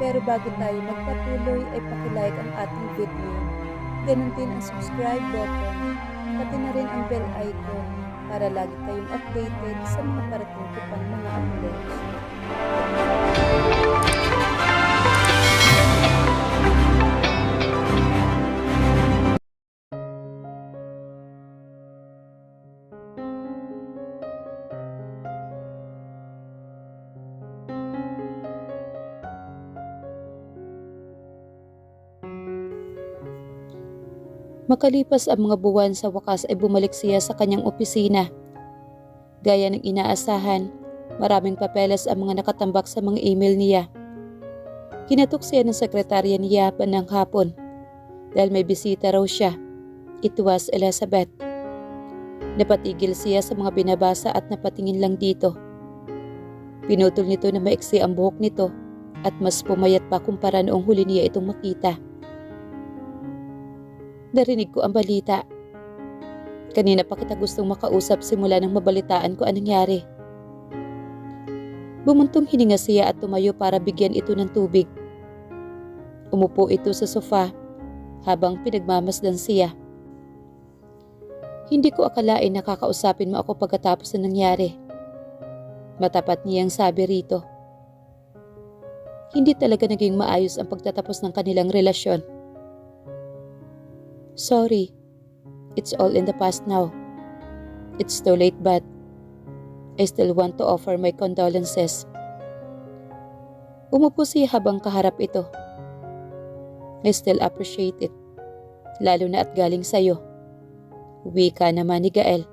Pero bago tayo magpatuloy ay pakilike ang ating video. Ganun din ang subscribe button, pati na rin ang bell icon para lagi kayong updated sa mga parating ko pang mga uploads. Makalipas ang mga buwan, sa wakas ay bumalik siya sa kanyang opisina. Gaya ng inaasahan, maraming papeles ang mga nakatambak sa mga email niya. Kinatok siya ng sekretarya niya bandang hapon dahil may bisita raw siya. It was Elizabeth. Napatigil siya sa mga binabasa at napatingin lang dito. Pinutol nito na maiksi ang buhok nito at mas pumayat pa kumpara noong huli niya itong makita. Narinig ko ang balita. Kanina pa kita gustong makausap simula nang mabalitaan ko anong nangyari. Bumuntong hininga siya at tumayo para bigyan ito ng tubig. Umupo ito sa sofa habang pinagmamasdan siya. Hindi ko akalain na kakausapin mo ako pagkatapos ng nangyari. Matapat niyang sabi rito. Hindi talaga naging maayos ang pagtatapos ng kanilang relasyon. Sorry, it's all in the past now. It's too late but I still want to offer my condolences. Umupo siya habang kaharap ito. I still appreciate it, lalo na at galing sa'yo. Wika naman ni Gael.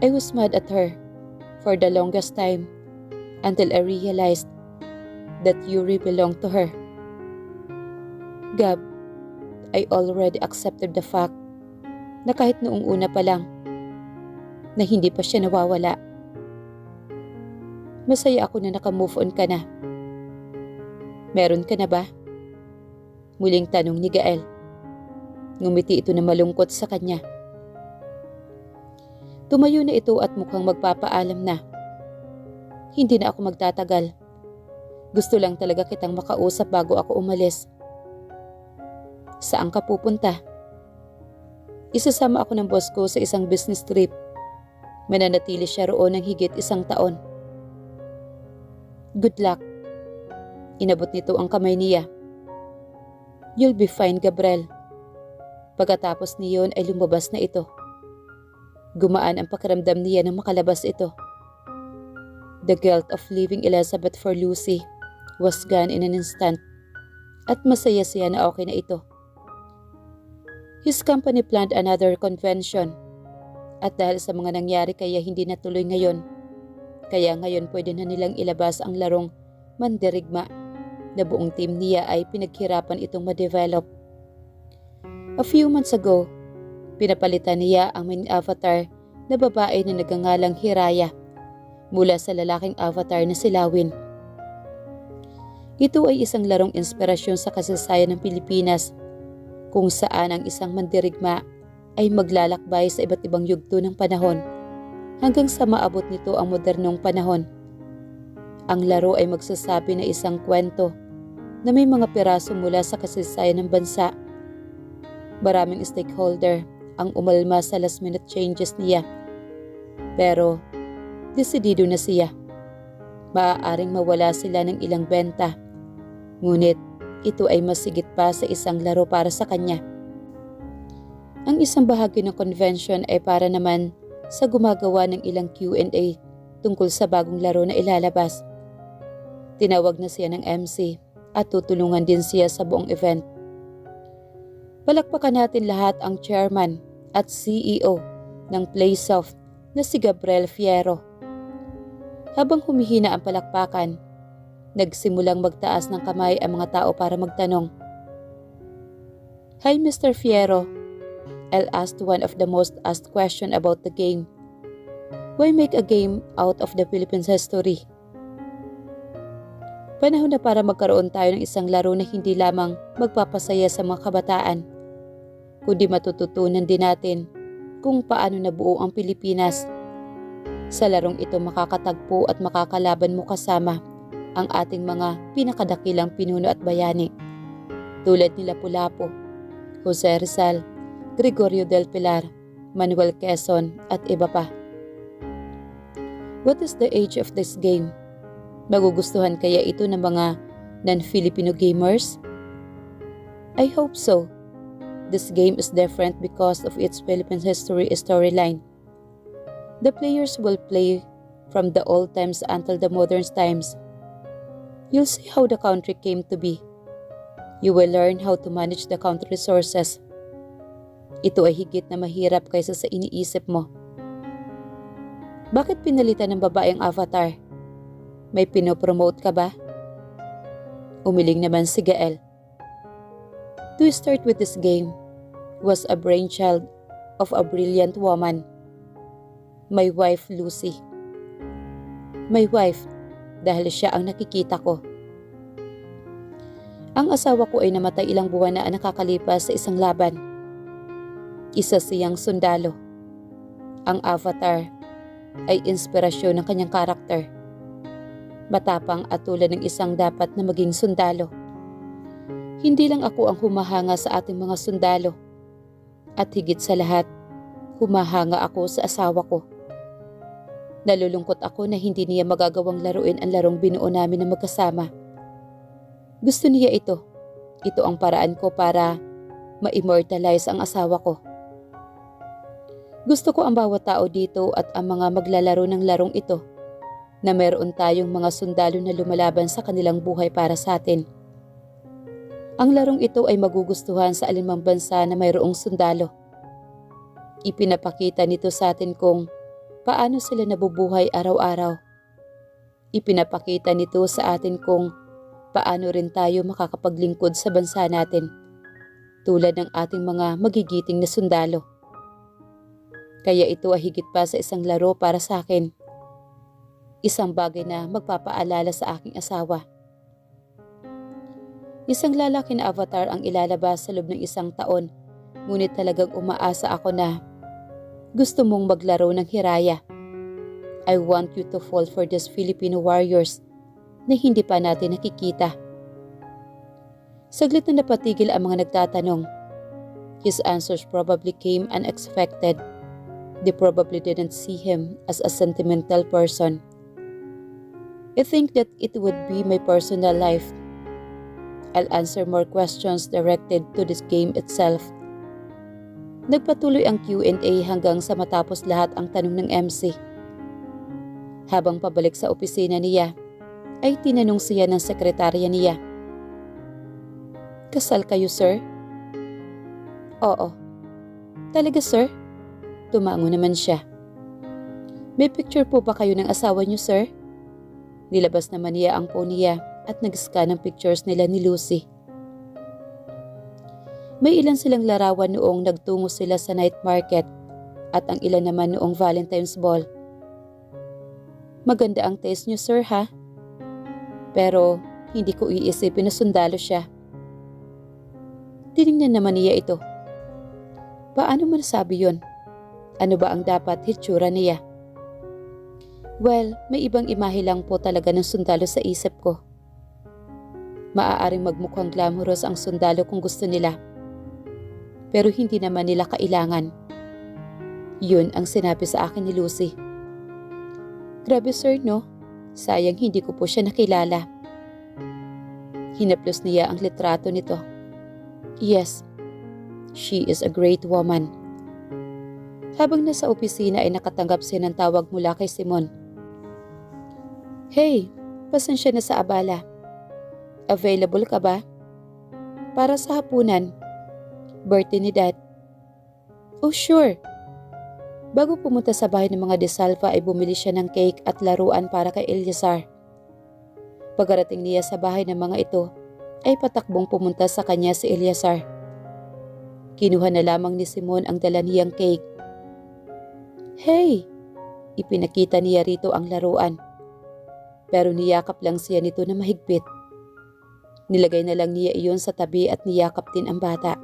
I was mad at her for the longest time until I realized that Yuri belonged to her. Gab, I already accepted the fact na kahit noong una pa lang na hindi pa siya nawawala. Masaya ako na naka-move on ka na. Meron ka na ba? Muling tanong ni Gael. Ngumiti ito na malungkot sa kanya. Tumayo na ito at mukhang magpapaalam na. Hindi na ako magtatagal. Gusto lang talaga kitang makausap bago ako umalis. Saan ka pupunta? Isasama ako ng boss ko sa isang business trip. Mananatili siya roon ng higit 1 taon. Good luck. Inabot nito ang kamay niya. You'll be fine, Gabriel. Pagkatapos niyon ay lumabas na ito. Gumaan ang pakiramdam niya nang makalabas ito. The guilt of leaving Elizabeth for Lucy was gone in an instant at masaya siya na okay na ito. His company planned another convention at dahil sa mga nangyari kaya hindi natuloy ngayon. Kaya ngayon pwede na nilang ilabas ang larong Mandirigma na buong team niya ay pinaghirapan itong ma-develop. A few months ago, pinapalitan niya ang main avatar na babae na nagangalang Hiraya mula sa lalaking avatar na si Lawin. Ito ay isang larong inspirasyon sa kasaysayan ng Pilipinas kung saan ang isang mandirigma ay maglalakbay sa iba't ibang yugto ng panahon hanggang sa maabot nito ang modernong panahon. Ang laro ay magsasabi na isang kwento na may mga piraso mula sa kasaysayan ng bansa. Maraming stakeholder ang umalma sa last minute changes niya. Pero desidido na siya. Maaaring mawala sila ng ilang benta. Ngunit ito ay masigit pa sa isang laro para sa kanya. Ang isang bahagi ng convention ay para naman sa gumagawa ng ilang Q&A tungkol sa bagong laro na ilalabas. Tinawag na siya ng MC at tutulungan din siya sa buong event. Palakpakan natin lahat ang chairman at CEO ng Playsoft na si Gabriel Fierro. Habang humihina ang palakpakan, nagsimulang magtaas ng kamay ang mga tao para magtanong. Hi Mr. Fierro, I'll ask one of the most asked question about the game. Why make a game out of the Philippines history? Panahon na para magkaroon tayo ng isang laro na hindi lamang magpapasaya sa mga kabataan, kundi matututunan din natin kung paano nabuo ang Pilipinas. Sa larong ito makakatagpo at makakalaban mo kasama ang ating mga pinakadakilang pinuno at bayani tulad ni Lapu-Lapu, Jose Rizal, Gregorio del Pilar, Manuel Quezon at iba pa. What is the age of this game? Magugustuhan kaya ito ng mga non-Filipino gamers? I hope so. This game is different because of its Philippine history storyline. The players will play from the old times until the modern times. You'll see how the country came to be. You will learn how to manage the country resources. Ito ay higit na mahirap kaysa sa iniisip mo. Bakit pinalitan ng babae ang avatar? May pinopromote ka ba? Umiling naman si Gael. To start with this game was a brainchild of a brilliant woman. My wife Lucy. My wife dahil siya ang nakikita ko. Ang asawa ko ay namatay ilang buwan na nakakalipas sa isang laban. Isa siyang sundalo. Ang avatar ay inspirasyon ng kanyang karakter. Matapang at tulad ng isang dapat na maging sundalo. Hindi lang ako ang humahanga sa ating mga sundalo. At higit sa lahat, humahanga ako sa asawa ko. Nalulungkot ako na hindi niya magagawang laruin ang larong binuo namin na magkasama. Gusto niya ito. Ito ang paraan ko para ma-immortalize ang asawa ko. Gusto ko ang bawat tao dito at ang mga maglalaro ng larong ito na meron tayong mga sundalo na lumalaban sa kanilang buhay para sa atin. Ang larong ito ay magugustuhan sa alinmang bansa na mayroong sundalo. Ipinapakita nito sa atin kung paano sila nabubuhay araw-araw. Ipinapakita nito sa atin kung paano rin tayo makakapaglingkod sa bansa natin tulad ng ating mga magigiting na sundalo. Kaya ito ay higit pa sa isang laro para sa akin. Isang bagay na magpapaalala sa aking asawa. Isang lalaki na avatar ang ilalabas sa loob ng isang taon, ngunit talagang umaasa ako na gusto mong maglaro ng Hiraya. I want you to fall for these Filipino warriors na hindi pa natin nakikita. Saglit na napatigil ang mga nagtatanong. His answers probably came unexpected. They probably didn't see him as a sentimental person. I think that it would be my personal life. I'll answer more questions directed to this game itself. Nagpatuloy ang Q&A hanggang sa matapos lahat ang tanong ng MC. Habang pabalik sa opisina niya, ay tinanong siya ng sekretarya niya. Kasal kayo, sir? Oo. Talaga, sir? Tumango naman siya. May picture po ba kayo ng asawa niyo, sir? Nilabas naman niya ang phone niya at nag-scan ng pictures nila ni Lucy. May ilan silang larawan noong nagtungo sila sa night market at ang ilan naman noong Valentine's Ball. Maganda ang taste niyo, sir, ha? Pero hindi ko iisipin na sundalo siya. Tinignan naman niya ito. Paano mo nasabi yun? Ano ba ang dapat hitsura niya? Well, may ibang imahe lang po talaga ng sundalo sa isip ko. Maaaring magmukhang glamorous ang sundalo kung gusto nila. Pero hindi naman nila kailangan. Yun ang sinabi sa akin ni Lucy. Grabe, sir, no? Sayang hindi ko po siya nakilala. Hinaplos niya ang litrato nito. Yes, she is a great woman. Habang nasa opisina ay nakatanggap siya ng tawag mula kay Simon. Hey, pasensya na sa abala. Available ka ba? Para sa hapunan. Birthday ni Dad. Oh, sure. Bago pumunta sa bahay ng mga De Salva ay bumili siya ng cake at laruan para kay Eliazar. Pagkarating niya sa bahay ng mga ito, ay patakbong pumunta sa kanya si Eliazar. Kinuha na lamang ni Simon ang dala niyang cake. Hey! Ipinakita niya rito ang laruan. Pero niyakap lang siya nito na mahigpit. Nilagay na lang niya iyon sa tabi at niyakap din ang bata.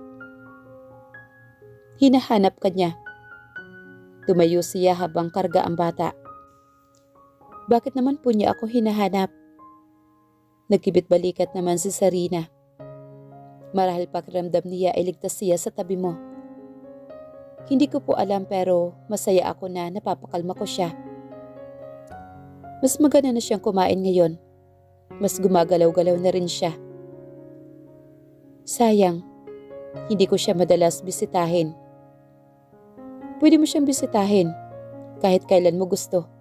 Hinahanap ka niya. Tumayo siya habang karga ang bata. Bakit naman po niya ako hinahanap? Nagkibit balikat naman si Sarina. Marahil pakiramdam niya ay ligtas siya sa tabi mo. Hindi ko po alam pero masaya ako na napapakalma ko siya. Mas magana na siyang kumain ngayon. Mas gumagalaw-galaw na rin siya. Sayang, hindi ko siya madalas bisitahin. Pwede mo siyang bisitahin kahit kailan mo gusto.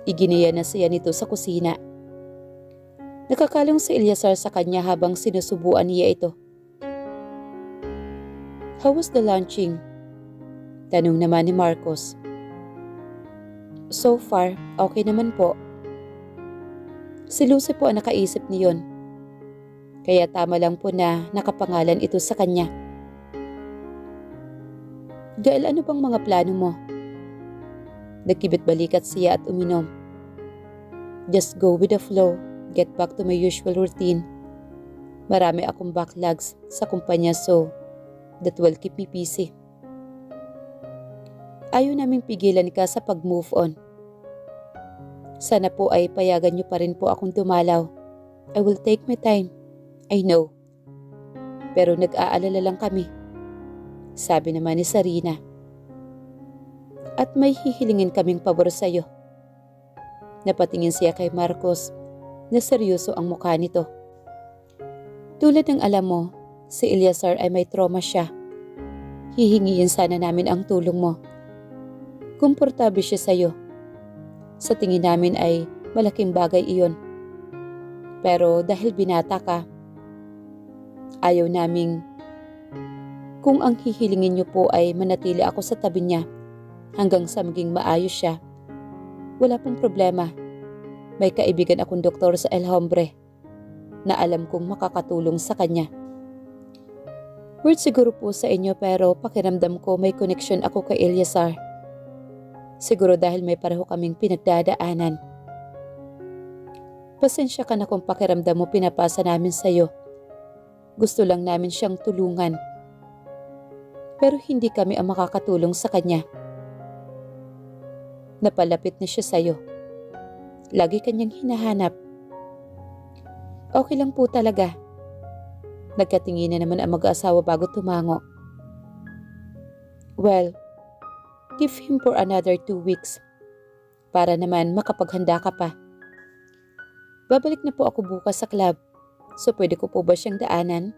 Iginaya na siya nito sa kusina. Nakakalong si Eliazar sa kanya habang sinusubuan niya ito. How was the launching? Tanong naman ni Marcos. So far, okay naman po. Si Lucy po ang nakaisip niyon. Kaya tama lang po na nakapangalan ito sa kanya. Gael, ano bang mga plano mo? Nagkibit balikat siya at uminom. Just go with the flow. Get back to my usual routine. Marami akong backlogs sa kumpanya so that will keep me busy. Ayaw naming pigilan ka sa pag-move on. Sana po ay payagan niyo pa rin po akong dumalaw. I will take my time. I know. Pero nag-aalala lang kami. Sabi naman ni Sarina. At may hihilingin kaming pabor sa'yo. Napatingin siya kay Marcos na seryoso ang mukha nito. Tulad ng alam mo, si Eliazar ay may trauma siya. Hihingiin sana namin ang tulong mo. Komportable siya sa'yo. Sa tingin namin ay malaking bagay iyon. Pero dahil binata ka, ayaw naming kung ang hihilingin niyo po ay manatili ako sa tabi niya hanggang sa maging maayos siya. Wala pong problema. May kaibigan akong doktor sa El Hombre na alam kong makakatulong sa kanya. Word siguro po sa inyo pero pakiramdam ko may connection ako kay Eliazar. Siguro dahil may pareho kaming pinagdadaanan. Pasensya ka na kung pakiramdam mo pinapasa namin sa'yo. Gusto lang namin siyang tulungan. Pero hindi kami ang makakatulong sa kanya. Napalapit na siya sa'yo. Lagi kanyang hinahanap. Okay lang po talaga. Nagkatingin na naman ang mag-aasawa bago tumango. Well, give him for another 2 weeks. Para naman makapaghanda ka pa. Babalik na po ako bukas sa club. So pwede ko po ba siyang daanan?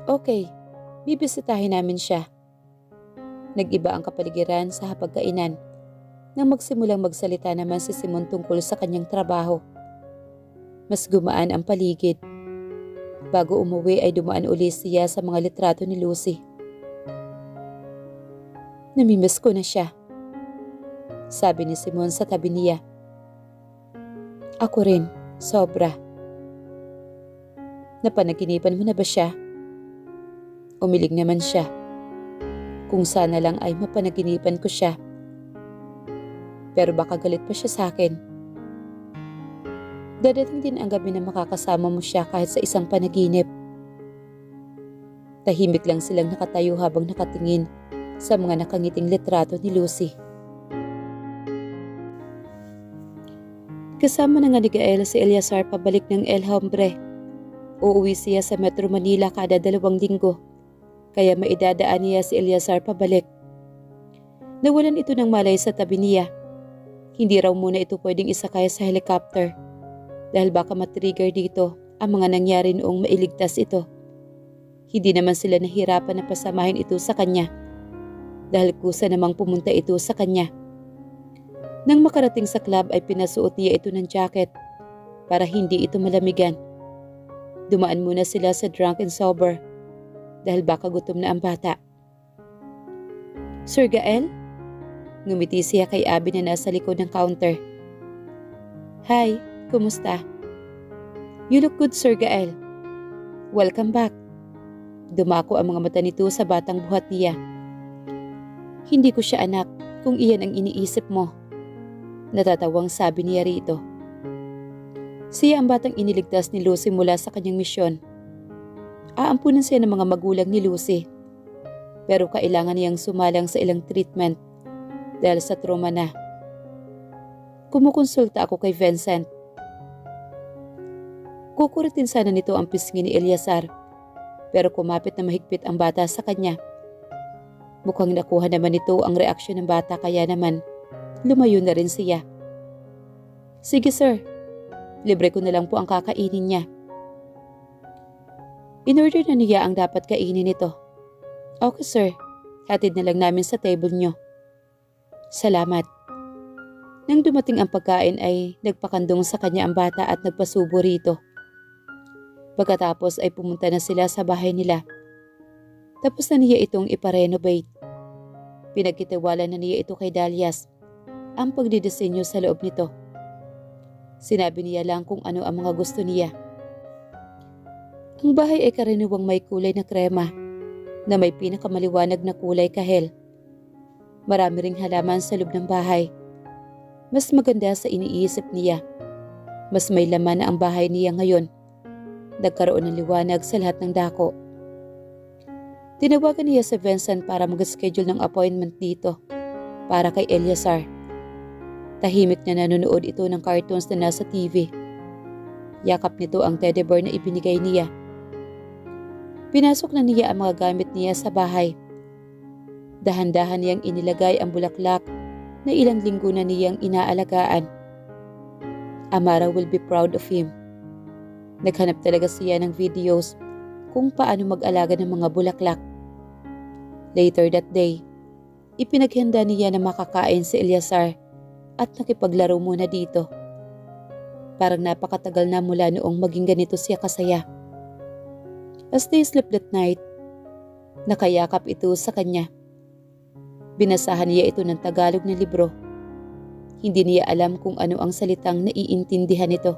Okay, bibisitahin namin siya. Nag-iba ang kapaligiran sa hapagkainan nang magsimulang magsalita naman si Simon tungkol sa kanyang trabaho. Mas gumaan ang paligid. Bago umuwi ay dumaan uli siya sa mga litrato ni Lucy. Namimiss ko na siya, sabi ni Simon sa tabi niya. Ako rin, sobra. Napanaginipan mo na ba siya? Umilig naman siya. Kung sana lang ay mapanaginipan ko siya. Pero baka galit pa siya sa akin. Dadating din ang gabi na makakasama mo siya kahit sa isang panaginip. Tahimik lang silang nakatayo habang nakatingin sa mga nakangiting litrato ni Lucy. Kasama na nga ni Gael si Eliazar pabalik ng El Hombre. Uuwi siya sa Metro Manila kada 2 linggo. Kaya maidadaan niya si Eliazar pabalik. Nawalan ito ng malay sa tabi niya. Hindi raw muna ito pwedeng isakay sa helicopter dahil baka matrigger dito ang mga nangyari noong mailigtas ito. Hindi naman sila nahirapan na pasamahin ito sa kanya dahil kusa namang pumunta ito sa kanya. Nang makarating sa club ay pinasuot niya ito ng jacket para hindi ito malamigan. Dumaan muna sila sa Drunk and Sober dahil baka gutom na ang bata. Sir Gael? Ngumiti siya kay Abby na nasa likod ng counter. Hi, kumusta? You look good, Sir Gael. Welcome back. Dumako ang mga mata nito sa batang buhat niya. Hindi ko siya anak kung iyan ang iniisip mo. Natatawang sabi niya rito. Siya ang batang iniligtas ni Lucy mula sa kanyang misyon. Aampunan siya ng mga magulang ni Lucy. Pero kailangan niyang sumalang sa ilang treatment dahil sa trauma na. Kumukonsulta ako kay Vincent. Kukurutin sana nito ang pisngi ni Eleazar, pero kumapit na mahigpit ang bata sa kanya. Mukhang nakuha naman nito ang reaksyon ng bata kaya naman lumayo na rin siya. Sige sir, libre ko na lang po ang kakainin niya. In-order na niya ang dapat kainin nito. Okay sir, hatid na lang namin sa table niyo. Salamat. Nang dumating ang pagkain ay nagpakandong sa kanya ang bata at nagpasubo rito. Pagkatapos ay pumunta na sila sa bahay nila. Tapos na niya itong iparenovate. Pinagkitiwala na niya ito kay Dalias, ang pagdidisenyo sa loob nito. Sinabi niya lang kung ano ang mga gusto niya. Ang bahay ay karaniwang may kulay na krema na may pinakamaliwanag na kulay kahel. Marami ring halaman sa loob ng bahay. Mas maganda sa iniisip niya. Mas may laman na ang bahay niya ngayon. Nagkaroon ng liwanag sa lahat ng dako. Tinawagan niya si Vincent para mag-schedule ng appointment dito para kay Eleazar. Tahimik na nanonood ito ng cartoons na nasa TV. Yakap nito ang teddy bear na ibinigay niya. Pinasok na niya ang mga gamit niya sa bahay. Dahan-dahan niyang inilagay ang bulaklak na ilang linggo na niyang inaalagaan. Amara will be proud of him. Naghanap talaga siya ng videos kung paano mag-alaga ng mga bulaklak. Later that day, ipinaghanda niya na makakain si Eleazar at nakipaglaro muna dito. Parang napakatagal na mula noong maging ganito siya kasaya. As they slept that night, nakayakap ito sa kanya. Binasahan niya ito ng Tagalog na libro. Hindi niya alam kung ano ang salitang naiintindihan nito.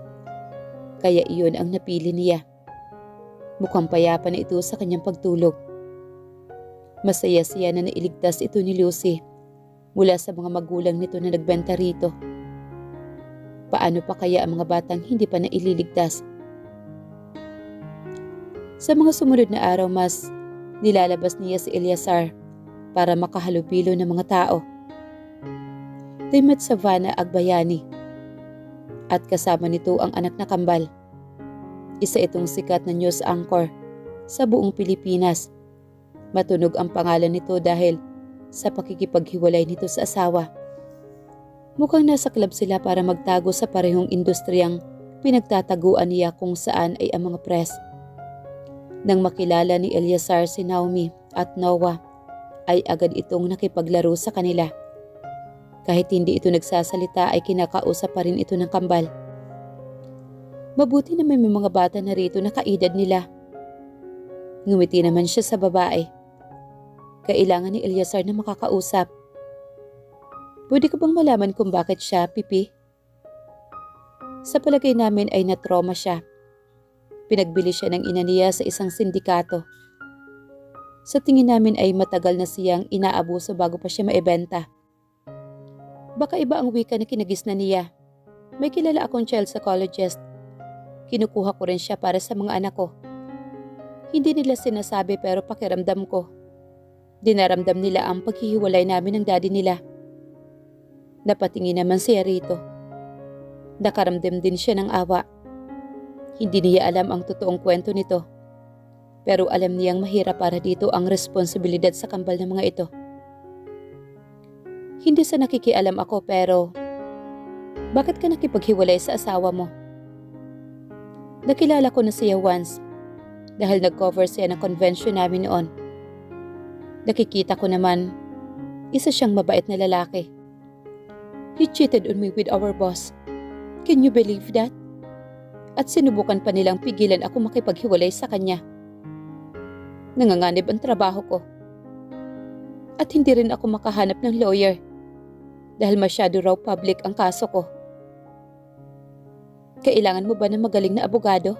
Kaya iyon ang napili niya. Mukhang payapa na ito sa kanyang pagtulog. Masaya siya na nailigtas ito ni Lucy mula sa mga magulang nito na nagbenta rito. Paano pa kaya ang mga batang hindi pa naililigtas? Sa mga sumunod na araw mas nilalabas niya si Eleazar para makahalubilo ng mga tao. They met Savannah Agbayani at kasama nito ang anak na kambal. Isa itong sikat na news anchor sa buong Pilipinas. Matunog ang pangalan nito dahil sa pakikipaghiwalay nito sa asawa. Mukhang nasa club sila para magtago sa parehong industriyang pinagtataguan niya kung saan ay ang mga press. Nang makilala ni Eleazar si Naomi at Noah, ay agad itong nakipaglaro sa kanila. Kahit hindi ito nagsasalita ay kinakausap pa rin ito ng kambal. Mabuti na may mga bata na rito na kaedad nila. Ngumiti naman siya sa babae. Kailangan ni Eleazar na makakausap. Pwede ka bang malaman kung bakit siya, Pipi? Sa palagay namin ay natroma siya. Pinagbili siya ng ina niya sa isang sindikato. Sa tingin namin ay matagal na siyang inaabuso bago pa siya maibenta. Baka iba ang wika na kinagisnan niya. May kilala akong child psychologist. Kinukuha ko rin siya para sa mga anak ko. Hindi nila sinasabi pero pakiramdam ko. Dinaramdam nila ang paghihiwalay namin ng daddy nila. Napatingin naman siya rito. Nakaramdam din siya ng awa. Hindi niya alam ang totoong kwento nito. Pero alam niyang mahirap para dito ang responsibilidad sa kambal ng mga ito. Hindi sa nakikialam ako pero bakit ka nakipaghiwalay sa asawa mo? Nakilala ko na siya once dahil nag-cover siya ng convention namin noon. Nakikita ko naman isa siyang mabait na lalaki. He cheated on me with our boss. Can you believe that? At sinubukan pa nilang pigilan ako makipaghiwalay sa kanya. Nanganganib ang trabaho ko. At hindi rin ako makahanap ng lawyer dahil masyado raw public ang kaso ko. Kailangan mo ba ng magaling na abogado?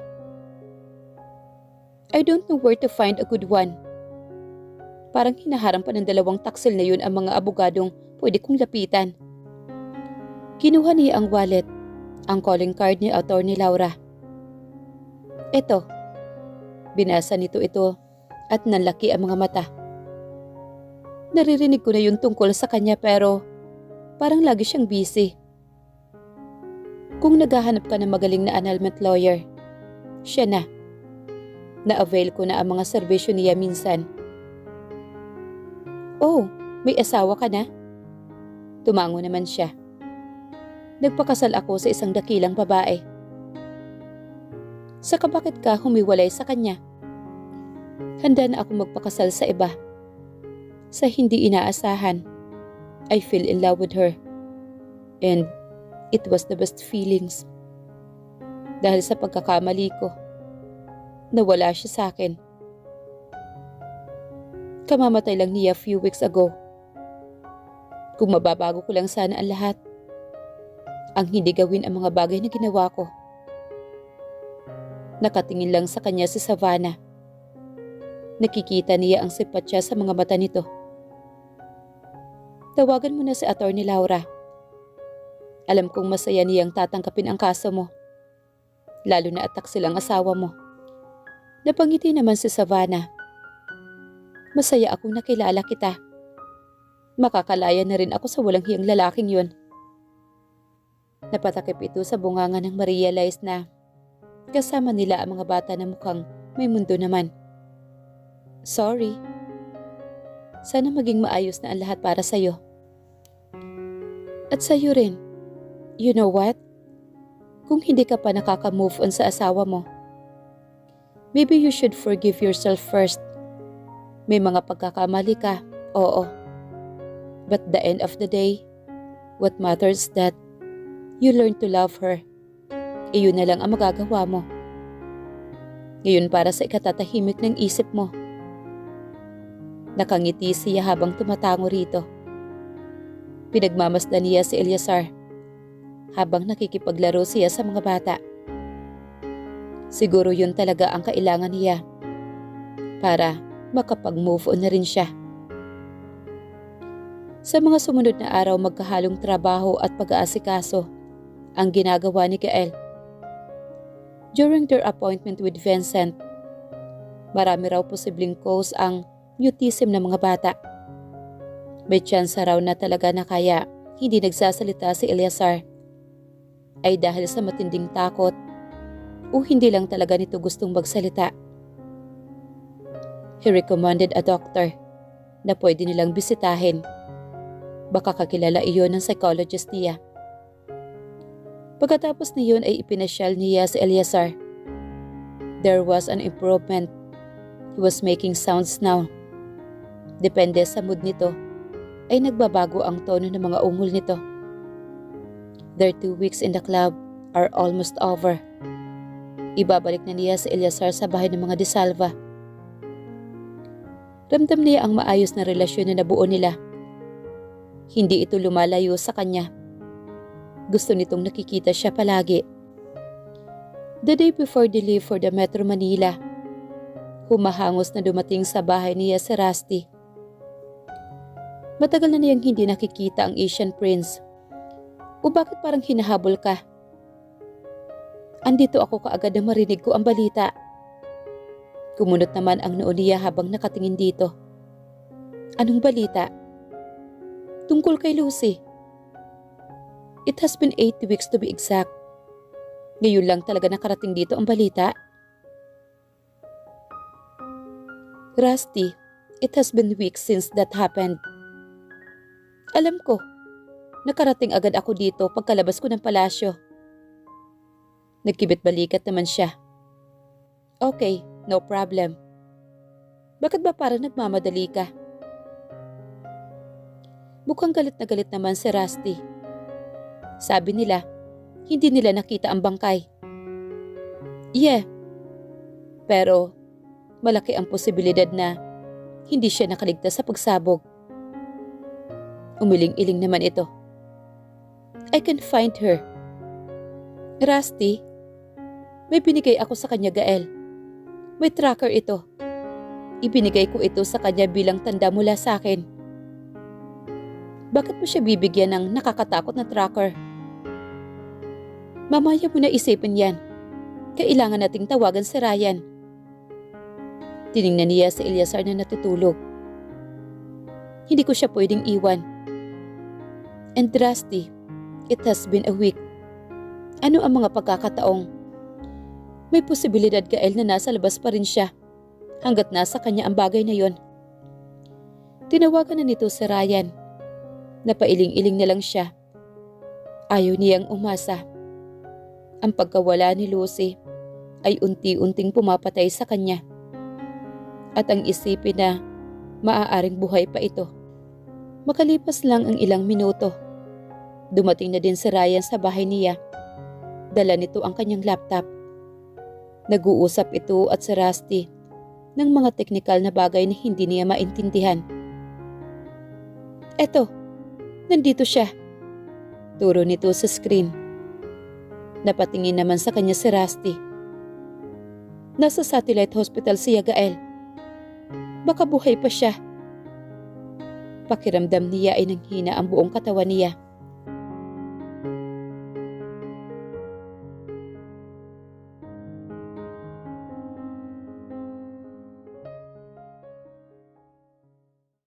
I don't know where to find a good one. Parang hinaharang pa ng 2 taksil na yun ang mga abogadong pwede kong lapitan. Kinuha niya ang wallet, ang calling card ni Attorney Laura. Eto, binasa nito ito at nanlaki ang mga mata. Naririnig ko na yun tungkol sa kanya pero parang lagi siyang busy. Kung naghahanap ka ng magaling na annulment lawyer, Siya na. Na-avail ko na ang mga serbisyo niya minsan. Oh, may asawa ka na? Tumango naman siya. Nagpakasal ako sa isang dakilang babae. Saka bakit ka humiwalay sa kanya? Handa na ako magpakasal sa iba. Sa hindi inaasahan, I fell in love with her. And it was the best feelings. Dahil sa pagkakamali ko, nawala siya sa akin. Kamamatay lang niya few weeks ago. Kung mababago ko lang sana ang lahat, ang hindi gawin ang mga bagay na ginawa ko. Nakatingin lang sa kanya si Savannah. Nakikita niya ang simpatya sa mga mata nito. Tawagan mo na si Attorney Laura. Alam kong masaya niyang tatanggapin ang kaso mo. Lalo na atak silang asawa mo. Napangiti naman si Savannah. Masaya akong nakilala kita. Makakalaya na rin ako sa walang hiyang lalaking yun. Napatakip ito sa bunganga nang ma-realize na kasama nila ang mga bata na mukhang may mundo naman. Sorry. Sana maging maayos na ang lahat para sa'yo. At sa'yo rin. You know what? Kung hindi ka pa nakaka-move on sa asawa mo, maybe you should forgive yourself first. May mga pagkakamali ka, oo. But the end of the day, what matters is that you learn to love her. Iyon na lang ang magagawa mo. Ngayon para sa ikatatahimik ng isip mo. Nakangiti siya habang tumatango rito. Pinagmamasdan niya si Eleazar habang nakikipaglaro siya sa mga bata. Siguro yun talaga ang kailangan niya para makapag-move on na rin siya. Sa mga sumunod na araw, magkahalong trabaho at pag-aasikaso ang ginagawa ni Gael. During their appointment with Vincent, marami raw posibleng cause ang mutism ng mga bata. May chance raw na talaga na kaya hindi nagsasalita si Eleazar ay dahil sa matinding takot o hindi lang talaga nito gustong magsalita. He recommended a doctor na pwede nilang bisitahin. Baka kakilala iyon ng psychologist niya. Pagkatapos niyon ay ipinasyal niya si Eleazar. There was an improvement. He was making sounds now. Depende sa mood nito, ay nagbabago ang tono ng mga ungol nito. Their 2 weeks in the club are almost over. Ibabalik na niya si Eleazar sa bahay ng mga De Salva. Ramdam niya ang maayos na relasyon na nabuo nila. Hindi ito lumalayo sa kanya. Gusto nitong nakikita siya palagi. The day before they leave for the Metro Manila, humahangos na dumating sa bahay niya si Rusty. Matagal na niyang hindi nakikita ang Asian Prince. O bakit parang hinahabol ka? Andito ako kaagad na marinig ko ang balita. Kumunot naman ang noo niya habang nakatingin dito. Anong balita? Tungkol kay Lucy. It has been 8 weeks to be exact. Ngayon lang talaga nakarating dito ang balita. Rusty, it has been weeks since that happened. Alam ko, nakarating agad ako dito pagkalabas ko ng palasyo. Nagkibit balikat naman siya. Okay, no problem. Bakit ba parang nagmamadali ka? Mukhang galit na galit naman si Rusty. Sabi nila, hindi nila nakita ang bangkay. Yeah, pero malaki ang posibilidad na hindi siya nakaligtas sa pagsabog. Umiling-iling naman ito. I can find her. Rusty, may binigay ako sa kanya, Gael. May tracker ito. Ibinigay ko ito sa kanya bilang tanda mula sa akin. Bakit mo siya bibigyan ng nakakatakot na tracker? Mamaya mo na isipin yan. Kailangan nating tawagan si Ryan. Tiningnan niya si Eleazar na natutulog. Hindi ko siya pwedeng iwan. And Rusty, it has been a week. Ano ang mga pagkakataong May posibilidad, Gael, na nasa labas pa rin siya hanggat nasa kanya ang bagay na yon. Tinawagan na nito si Ryan. Napailing-iling na lang siya. Ayaw niyang umasa. Ang pagkawala ni Lucy ay unti-unting pumapatay sa kanya. At ang isipin na maaaring buhay pa ito. Makalipas lang ang ilang minuto, dumating na din si Ryan sa bahay niya. Dala nito ang kanyang laptop. Nag-uusap ito at si Rusty ng mga teknikal na bagay na hindi niya maintindihan. Eto, nandito siya. Turo nito sa screen. Napatingin naman sa kanya si Rusty. Nasa satellite hospital siya, Gael. Baka buhay pa siya. Pakiramdam niya ay nanghina ang buong katawan niya.